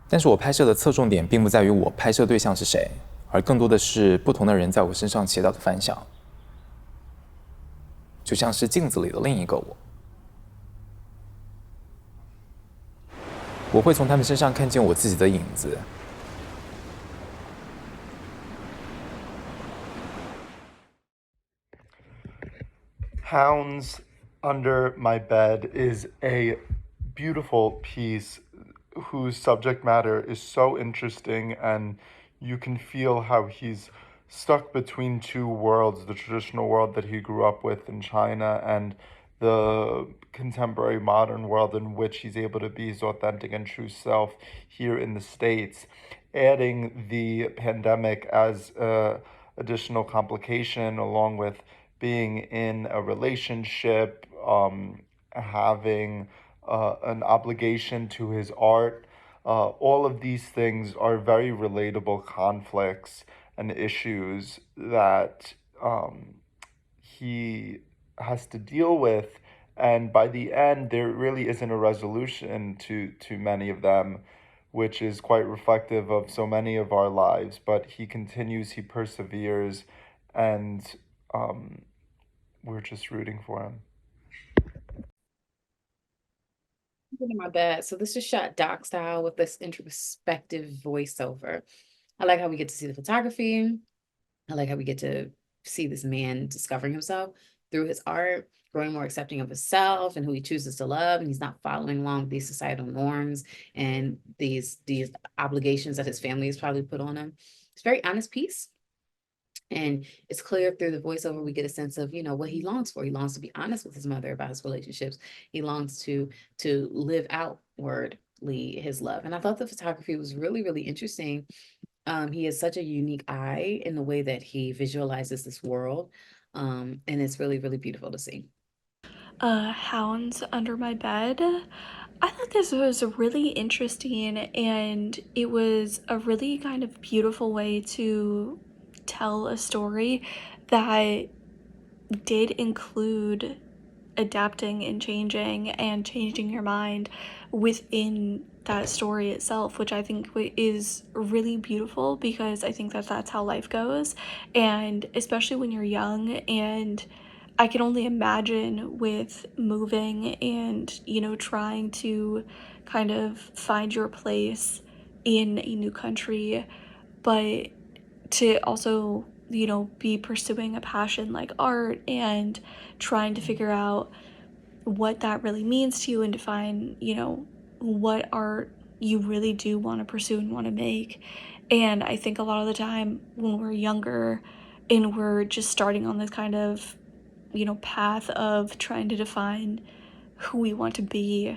但是我拍摄的侧重点并不在于我拍摄对象是谁，而更多的是不同的人在我身上起到的反响，就像是镜子里的另一个我。我会从他们身上看见我自己的影子。Hounds Under My Bed is a beautiful piece whose subject matter is so interesting, and you can feel how he's stuck between two worlds, the traditional world that he grew up with in China and the contemporary modern world in which he's able to be his authentic and true self here in the States, adding the pandemic as a additional complication along with being in a relationship, having an obligation to his art. All of these things are very relatable conflicts and issues that he has to deal with. And by the end, there really isn't a resolution to many of them, which is quite reflective of so many of our lives. But he continues, he perseveres, and um, we're just rooting for him. In my bed. So this is shot doc style with this introspective voiceover. I like how we get to see the photography. I like how we get to see this man discovering himself through his art, growing more accepting of himself and who he chooses to love. And he's not following along with these societal norms and these obligations that his family has probably put on him. It's a very honest piece. And it's clear through the voiceover, we get a sense of, what he longs for. He longs to be honest with his mother about his relationships. He longs to live outwardly his love. And I thought the photography was really, really interesting. He has such a unique eye in the way that he visualizes this world. And it's really, really beautiful to see. Hounds Under My Bed. I thought this was really interesting, and it was a really kind of beautiful way to tell a story that did include adapting and changing your mind within that story itself, which I think is really beautiful, because I think that that's how life goes. And especially when you're young, and I can only imagine with moving and, trying to kind of find your place in a new country, but to also, be pursuing a passion like art and trying to figure out what that really means to you, and define, what art you really do want to pursue and want to make. And I think a lot of the time when we're younger and we're just starting on this kind of, path of trying to define who we want to be,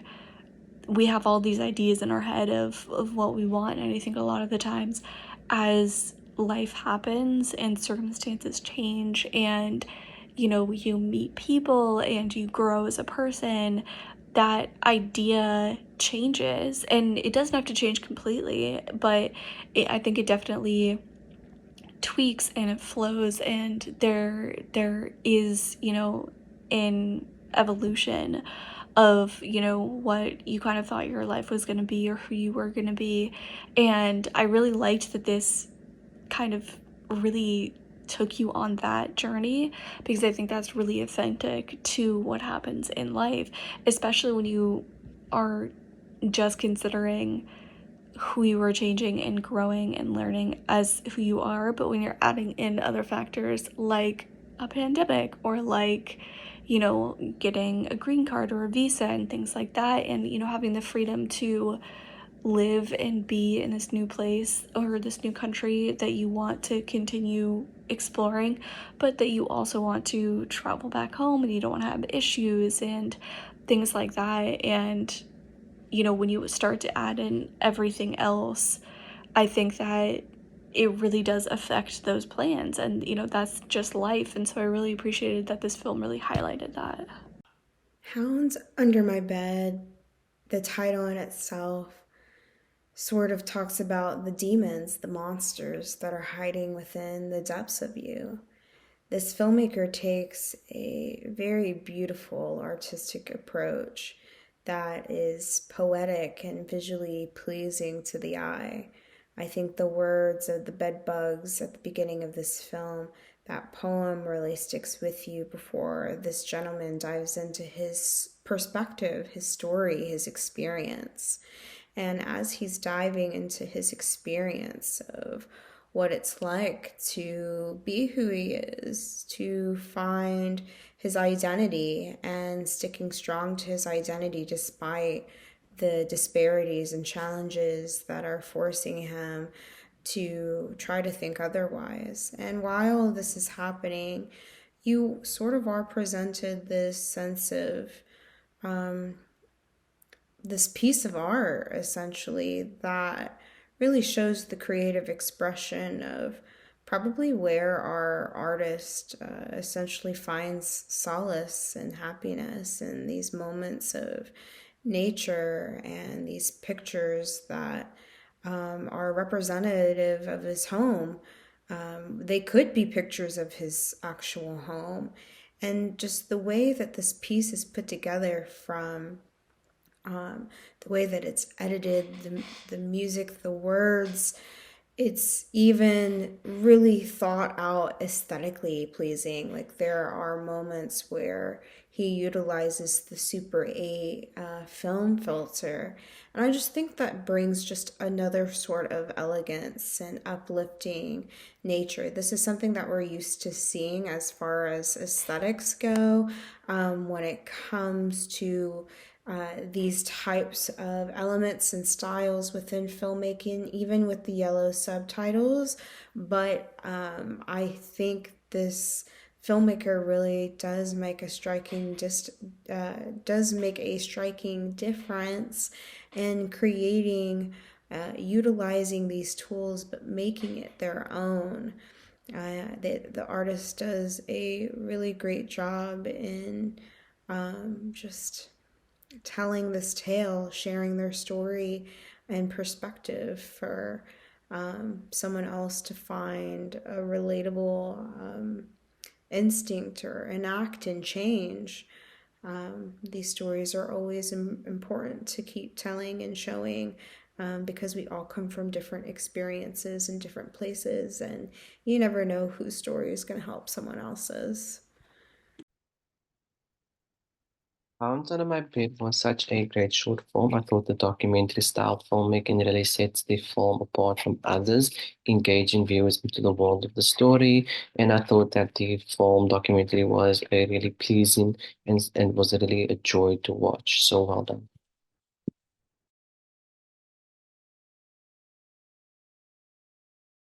we have all these ideas in our head of what we want. And I think a lot of the times, as life happens and circumstances change, and you meet people and you grow as a person, that idea changes. And it doesn't have to change completely, but I think it definitely tweaks and it flows, and there is, an evolution of, what you kind of thought your life was going to be or who you were going to be. And I really liked that this kind of really took you on that journey, because I think that's really authentic to what happens in life, especially when you are just considering who you are changing and growing and learning as who you are. But when you're adding in other factors like a pandemic, or like, getting a green card or a visa and things like that, and, having the freedom to live and be in this new place or this new country that you want to continue exploring, but that you also want to travel back home and you don't want to have issues and things like that. And, when you start to add in everything else, I think that it really does affect those plans. And, that's just life. And so I really appreciated that this film really highlighted that. Hounds Under My Bed, the title in itself, sort of talks about the demons, the monsters that are hiding within the depths of you. This filmmaker takes a very beautiful artistic approach that is poetic and visually pleasing to the eye. I think the words of the bed bugs at the beginning of this film, that poem really sticks with you before this gentleman dives into his perspective, his story, his experience. And as he's diving into his experience of what it's like to be who he is, to find his identity and sticking strong to his identity despite the disparities and challenges that are forcing him to try to think otherwise. And while this is happening, you sort of are presented this sense of this piece of art essentially that really shows the creative expression of probably where our artist essentially finds solace and happiness in these moments of nature and these pictures that are representative of his home. They could be pictures of his actual home. And just the way that this piece is put together, from the way that it's edited, the music, the words, it's even really thought out, aesthetically pleasing. Like there are moments where he utilizes the Super 8 film filter. And I just think that brings just another sort of elegance and uplifting nature. This is something that we're used to seeing as far as aesthetics go, when it comes to these types of elements and styles within filmmaking, even with the yellow subtitles. But I think this filmmaker really does make a striking difference in creating, utilizing these tools, but making it their own. The artist does a really great job in just telling this tale, sharing their story and perspective for someone else to find a relatable instinct or enact and change. These stories are always important to keep telling and showing, because we all come from different experiences and different places, and you never know whose story is going to help someone else's. Hounds Under My Bed was such a great short film. I thought the documentary style filmmaking really sets the film apart from others, engaging viewers into the world of the story. And I thought that the film documentary was a really pleasing and was really a joy to watch. So well done.